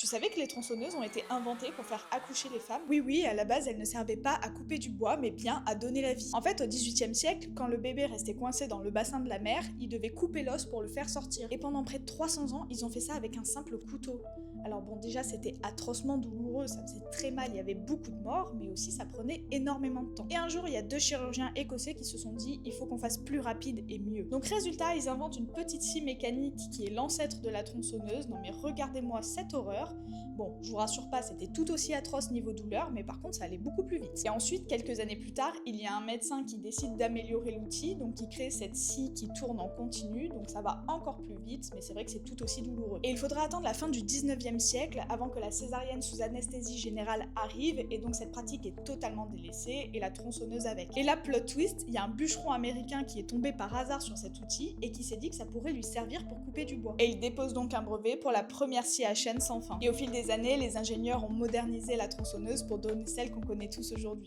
savais que les tronçonneuses ont été inventées pour faire accoucher les femmes? Oui, oui, à la base, elles ne servaient pas à couper du bois, mais bien à donner la vie. En fait, au XVIIIe siècle, quand le bébé restait coincé dans le bassin de la mère, ils devaient couper l'os pour le faire sortir. Et pendant près de 300 ans, ils ont fait ça avec un simple couteau. Alors bon, déjà, c'était atrocement douloureux, ça faisait très mal, il y avait beaucoup de morts, mais aussi ça prenait énormément de temps. Et un jour, il y a deux chirurgiens écossais qui se sont dit, il faut qu'on fasse plus rapide et mieux. Donc résultat, ils inventent une petite scie mécanique qui est l'ancêtre de la tronçonneuse. Non mais regardez-moi cette horreur. Bon, je vous rassure pas, c'était tout aussi atroce niveau douleur, mais par contre ça allait beaucoup plus vite. Et ensuite, quelques années plus tard, il y a un médecin qui décide d'améliorer l'outil, donc qui crée cette scie qui tourne en continu, donc ça va encore plus vite, mais c'est vrai que c'est tout aussi douloureux. Et il faudra attendre la fin du 19e siècle avant que la césarienne sous anesthésie générale arrive, et donc cette pratique est totalement délaissée, et la tronçonneuse avec. Et là, plot twist, il y a un bûcheron américain qui est tombé par hasard sur cet outil, et qui s'est dit que ça pourrait lui servir pour couper du bois. Et il dépose donc un brevet pour la première scie à chaîne sans fin. Et au fil des années, les ingénieurs ont modernisé la tronçonneuse pour donner celle qu'on connaît tous aujourd'hui.